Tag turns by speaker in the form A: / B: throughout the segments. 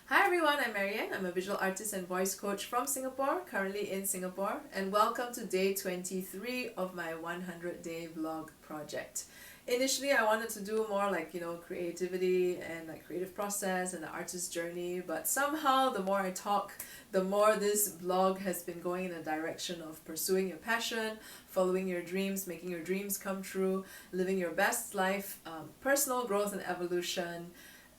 A: Hi everyone, I'm MaryAnn. I'm a visual artist and voice coach from Singapore, currently in Singapore, and welcome to day 23 of my 100-day vlog project. Initially, I wanted to do more like, creativity and like creative process and the artist journey, but somehow the more I talk, the more this vlog has been going in a direction of pursuing your passion, following your dreams, making your dreams come true, living your best life, personal growth and evolution,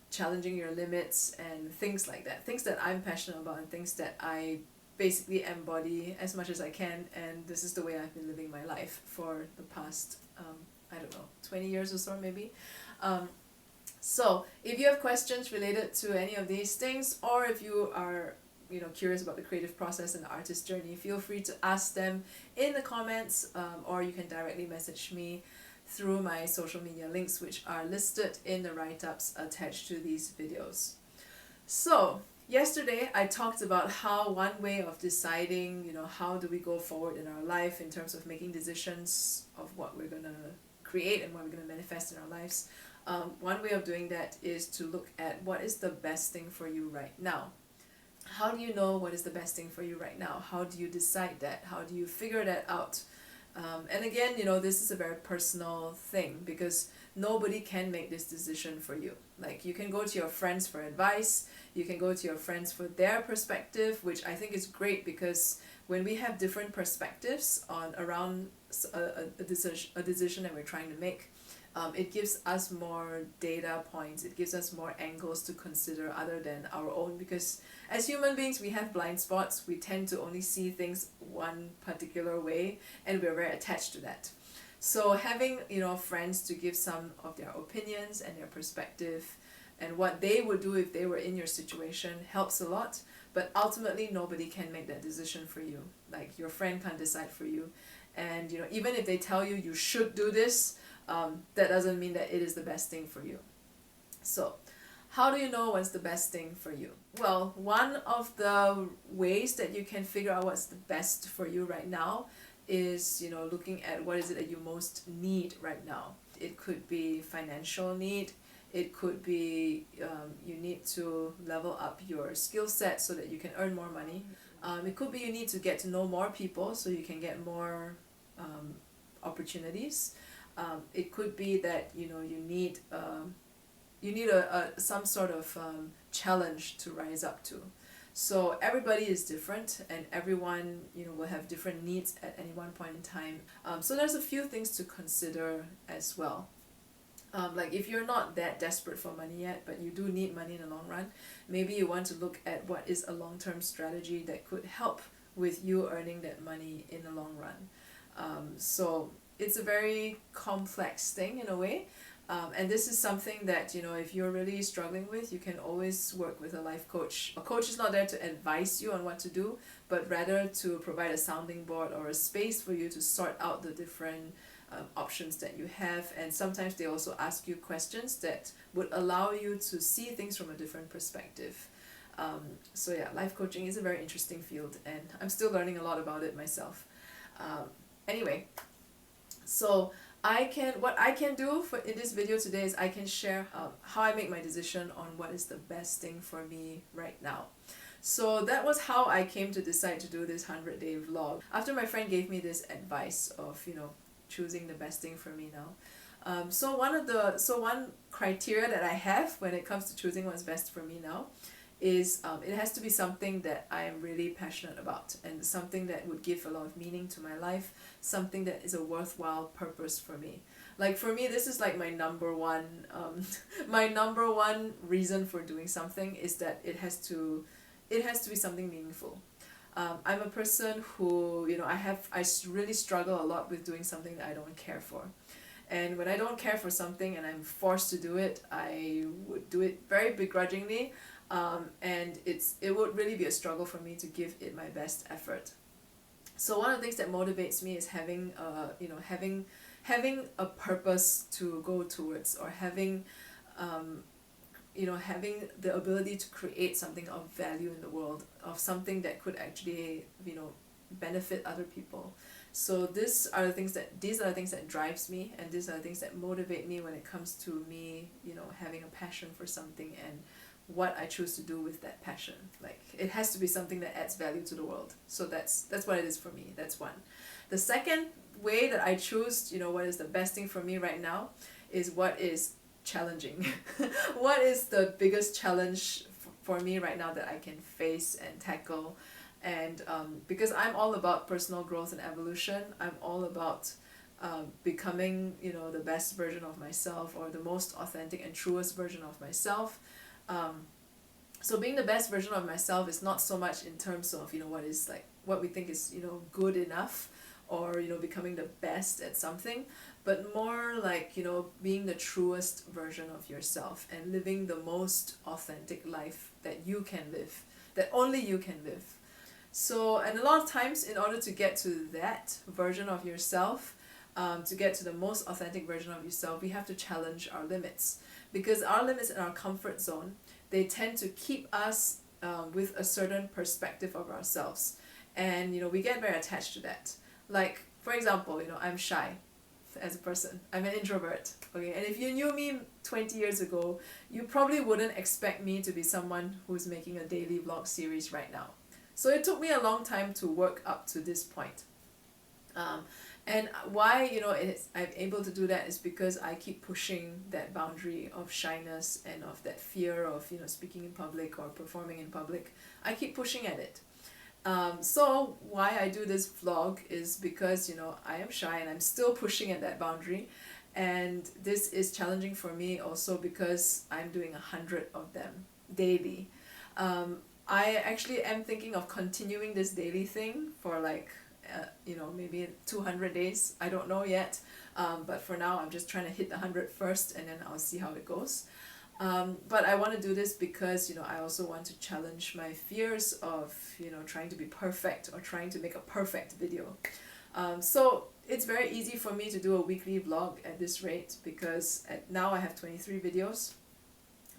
A: challenging your limits and things like that. Things that I'm passionate about and things that I basically embody as much as I can, and this is the way I've been living my life for the past, I don't know, 20 years or so maybe. So if you have questions related to any of these things, or if you are curious about the creative process and the artist journey, feel free to ask them in the comments, or you can directly message me through my social media links, which are listed in the write-ups attached to these videos. So yesterday I talked about how one way of deciding how do we go forward in our life in terms of making decisions of what we're gonna create and what we're gonna manifest in our lives. One way of doing that is to look at what is the best thing for you right now. How do you know what is the best thing for you right now? How do you decide that? How do you figure that out? And again, this is a very personal thing because nobody can make this decision for you. Like, you can go to your friends for advice, you can go to your friends for their perspective, which I think is great because when we have different perspectives on around a decision that we're trying to make, it gives us more data points, it gives us more angles to consider other than our own, because as human beings we have blind spots. We tend to only see things one particular way and we're very attached to that. So having friends to give some of their opinions and their perspective and what they would do if they were in your situation helps a lot, but ultimately nobody can make that decision for you. Like, your friend can't decide for you, and even if they tell you you should do this, that doesn't mean that it is the best thing for you. So how do you know what's the best thing for you? Well, one of the ways that you can figure out what's the best for you right now is looking at what is it that you most need right now. It could be financial need, it could be you need to level up your skill set so that you can earn more money. It could be you need to get to know more people so you can get more opportunities. It could be that you need some sort of challenge to rise up to. So everybody is different, and everyone will have different needs at any one point in time. So there's a few things to consider as well. Like, if you're not that desperate for money yet, but you do need money in the long run, maybe you want to look at what is a long-term strategy that could help with you earning that money in the long run. So it's a very complex thing in a way. And this is something that, if you're really struggling with, you can always work with a life coach. A coach is not there to advise you on what to do, but rather to provide a sounding board or a space for you to sort out the different options that you have. And sometimes they also ask you questions that would allow you to see things from a different perspective. So yeah, life coaching is a very interesting field, and I'm still learning a lot about it myself. Anyway, so what I can do in this video today is I can share how I make my decision on what is the best thing for me right now. So that was how I came to decide to do this 100-day vlog. After my friend gave me this advice of choosing the best thing for me now. So one criteria that I have when it comes to choosing what's best for me now is it has to be something that I am really passionate about, and something that would give a lot of meaning to my life, something that is a worthwhile purpose for me. Like, for me, this is like my number one my number one reason for doing something is that it has to be something meaningful. I'm a person who I really struggle a lot with doing something that I don't care for. And when I don't care for something and I'm forced to do it, I would do it very begrudgingly. And it would really be a struggle for me to give it my best effort. So one of the things that motivates me is having a purpose to go towards, or having the ability to create something of value in the world, of something that could actually benefit other people. So these are the things that drives me, and these are the things that motivate me when it comes to me having a passion for something and what I choose to do with that passion. Like, it has to be something that adds value to the world. So that's what it is for me. That's one. The second way that I choose, what is the best thing for me right now, is what is challenging. What is the biggest challenge for me right now that I can face and tackle? And because I'm all about personal growth and evolution, I'm all about becoming, the best version of myself, or the most authentic and truest version of myself. So being the best version of myself is not so much in terms of, what is like, what we think is, good enough, or, becoming the best at something, but more like, being the truest version of yourself and living the most authentic life that you can live, that only you can live. So, and a lot of times, in order to get to that version of yourself, to get to the most authentic version of yourself, we have to challenge our limits, because our limits and our comfort zone, they tend to keep us with a certain perspective of ourselves, and we get very attached to that. Like, for example, I'm shy as a person. I'm an introvert, okay? And if you knew me 20 years ago, you probably wouldn't expect me to be someone who's making a daily vlog series right now. So it took me a long time to work up to this point. And why, I'm able to do that is because I keep pushing that boundary of shyness and of that fear of, speaking in public or performing in public. I keep pushing at it. So why I do this vlog is because, I am shy and I'm still pushing at that boundary. And this is challenging for me also because I'm doing 100 of them daily. I actually am thinking of continuing this daily thing for like, maybe 200 days. I don't know yet. But for now, I'm just trying to hit the 100 first, and then I'll see how it goes. But I want to do this because, I also want to challenge my fears of, trying to be perfect or trying to make a perfect video. So it's very easy for me to do a weekly vlog at this rate, because now I have 23 videos.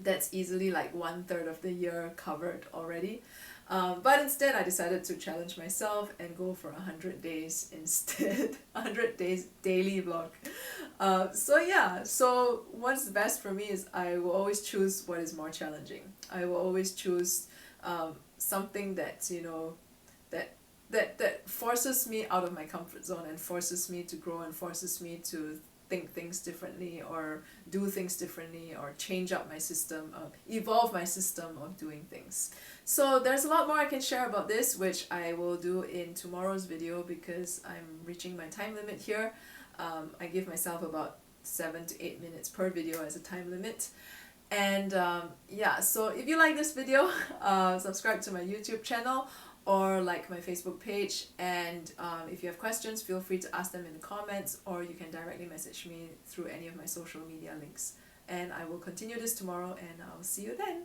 A: That's easily like 1/3 of the year covered already. But instead I decided to challenge myself and go for 100 days instead. 100 days daily vlog. So what's best for me is I will always choose what is more challenging. I will always choose something that, that forces me out of my comfort zone and forces me to grow and forces me to think things differently, or do things differently, or change up my system, evolve my system of doing things. So there's a lot more I can share about this, which I will do in tomorrow's video, because I'm reaching my time limit here. I give myself about 7 to 8 minutes per video as a time limit. And so if you like this video, subscribe to my YouTube channel, or like my Facebook page, and if you have questions, feel free to ask them in the comments, or you can directly message me through any of my social media links. And I will continue this tomorrow, and I'll see you then.